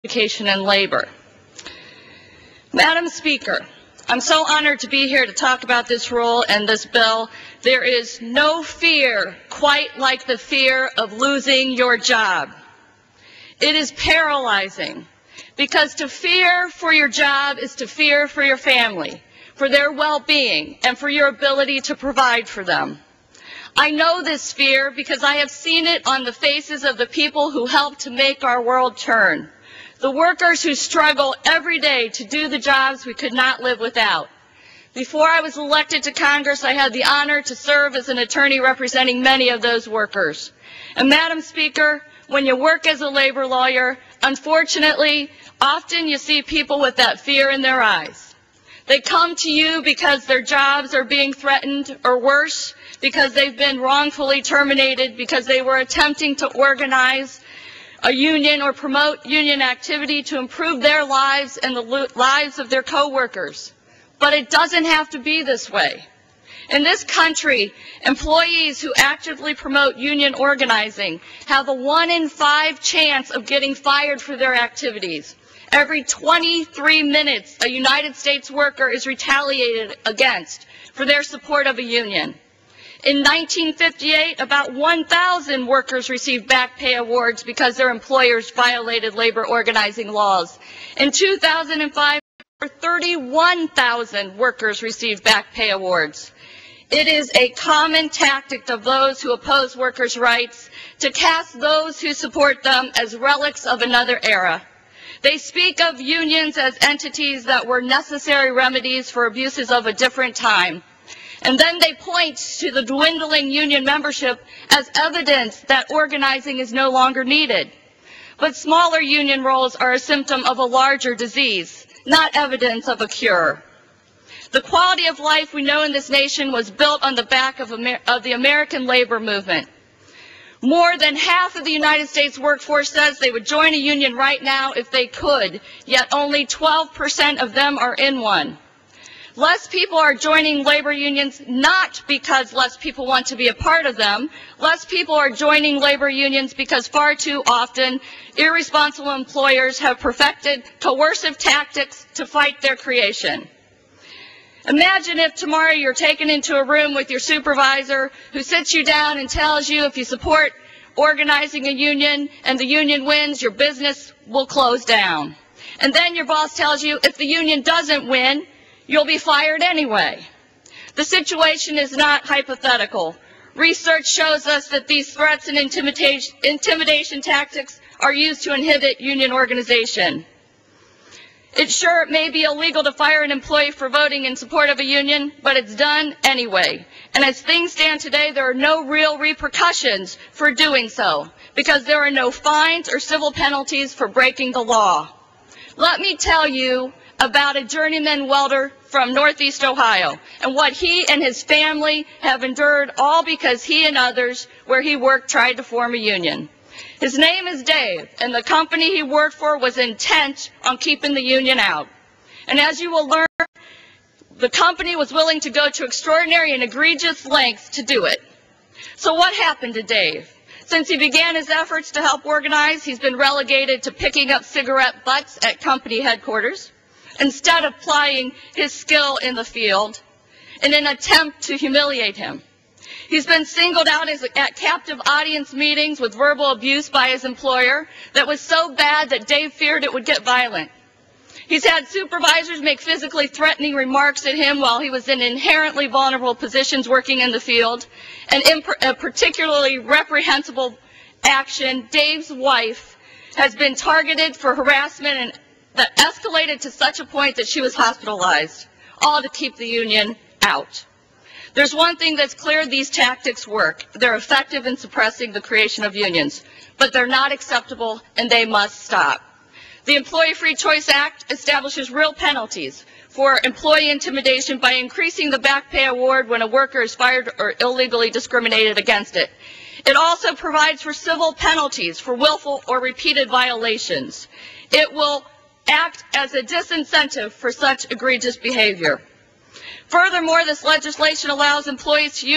education and labor. Madam Speaker, I'm so honored to be here to talk about this rule and this bill. There is no fear quite like the fear of losing your job. It is paralyzing because to fear for your job is to fear for your family, for their well-being, and for your ability to provide for them. I know this fear because I have seen it on the faces of the people who help to make our world turn. The workers who struggle every day to do the jobs we could not live without. Before I was elected to Congress, I had the honor to serve as an attorney representing many of those workers. And Madam Speaker, when you work as a labor lawyer, unfortunately, often you see people with that fear in their eyes. They come to you because their jobs are being threatened, or worse, because they've been wrongfully terminated because they were attempting to organize a union or promote union activity to improve their lives and the lives of their coworkers. But it doesn't have to be this way. In this country, employees who actively promote union organizing have a 1 in 5 chance of getting fired for their activities. Every 23 minutes, a United States worker is retaliated against for their support of a union. In 1958, about 1,000 workers received back pay awards because their employers violated labor organizing laws. In 2005, 31,000 workers received back pay awards. It is a common tactic of those who oppose workers' rights to cast those who support them as relics of another era. They speak of unions as entities that were necessary remedies for abuses of a different time. And then they point to the dwindling union membership as evidence that organizing is no longer needed. But smaller union rolls are a symptom of a larger disease, not evidence of a cure. The quality of life we know in this nation was built on the back of the American labor movement. More than half of the United States workforce says they would join a union right now if they could, yet only 12% of them are in one. Less people are joining labor unions not because less people want to be a part of them. Less people are joining labor unions because far too often irresponsible employers have perfected coercive tactics to fight their creation. Imagine if tomorrow you're taken into a room with your supervisor who sits you down and tells you if you support organizing a union and the union wins, your business will close down. And then your boss tells you if the union doesn't win, you'll be fired anyway. The situation is not hypothetical. Research shows us that these threats and intimidation tactics are used to inhibit union organization. It may be illegal to fire an employee for voting in support of a union, but it's done anyway. And as things stand today, there are no real repercussions for doing so, because there are no fines or civil penalties for breaking the law. Let me tell you about a journeyman welder from Northeast Ohio and what he and his family have endured, all because he and others where he worked tried to form a union. His name is Dave, and the company he worked for was intent on keeping the union out. And as you will learn, the company was willing to go to extraordinary and egregious lengths to do it. So what happened to Dave? Since he began his efforts to help organize, he's been relegated to picking up cigarette butts at company headquarters, instead of applying his skill in the field in an attempt to humiliate him. He's been singled out at captive audience meetings with verbal abuse by his employer that was so bad that Dave feared it would get violent. He's had supervisors make physically threatening remarks at him while he was in inherently vulnerable positions working in the field. And in a particularly reprehensible action, Dave's wife has been targeted for harassment and that escalated to such a point that she was hospitalized, all to keep the union out. There's one thing that's clear: these tactics work. They're effective in suppressing the creation of unions, but they're not acceptable and they must stop. The Employee Free Choice Act establishes real penalties for employee intimidation by increasing the back pay award when a worker is fired or illegally discriminated against it. It also provides for civil penalties for willful or repeated violations. It will act as a disincentive for such egregious behavior. Furthermore, this legislation allows employees to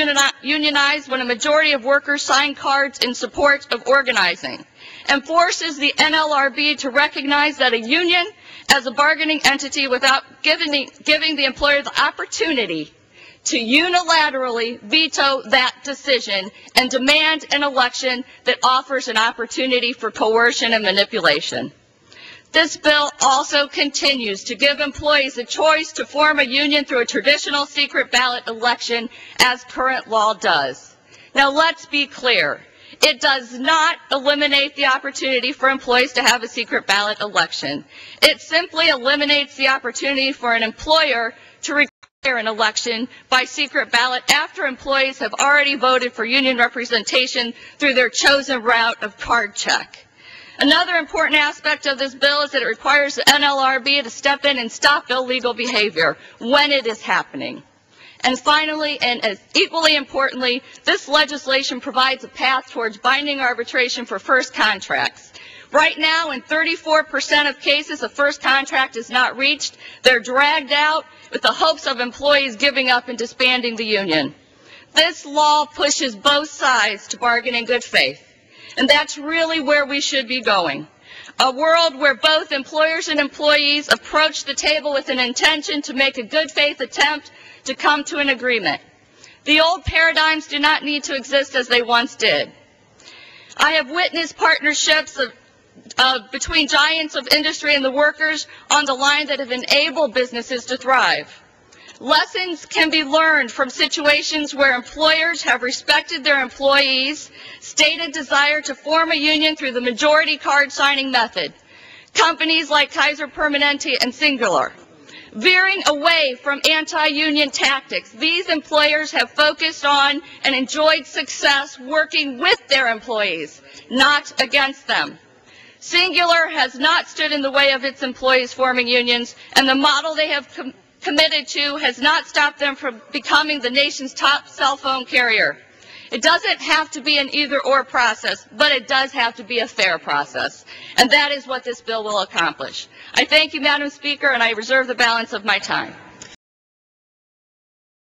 unionize when a majority of workers sign cards in support of organizing. and forces the NLRB to recognize that a union as a bargaining entity without giving the employer the opportunity to unilaterally veto that decision and demand an election that offers an opportunity for coercion and manipulation. This bill also continues to give employees a choice to form a union through a traditional secret ballot election, as current law does. Now, let's be clear. It does not eliminate the opportunity for employees to have a secret ballot election. It simply eliminates the opportunity for an employer to require an election by secret ballot after employees have already voted for union representation through their chosen route of card check. Another important aspect of this bill is that it requires the NLRB to step in and stop illegal behavior when it is happening. And finally, and as equally importantly, this legislation provides a path towards binding arbitration for first contracts. Right now, in 34% of cases, a first contract is not reached. They're dragged out with the hopes of employees giving up and disbanding the union. This law pushes both sides to bargain in good faith. And that's really where we should be going. A world where both employers and employees approach the table with an intention to make a good faith attempt to come to an agreement. The old paradigms do not need to exist as they once did. I have witnessed partnerships between giants of industry and the workers on the line that have enabled businesses to thrive. Lessons can be learned from situations where employers have respected their employees' stated desire to form a union through the majority card signing method. Companies like Kaiser Permanente and Singular. Veering away from anti-union tactics, these employers have focused on and enjoyed success working with their employees, not against them. Singular has not stood in the way of its employees forming unions, and the model they have committed to has not stopped them from becoming the nation's top cell phone carrier. It doesn't have to be an either-or process, but it does have to be a fair process. And that is what this bill will accomplish. I thank you, Madam Speaker, and I reserve the balance of my time.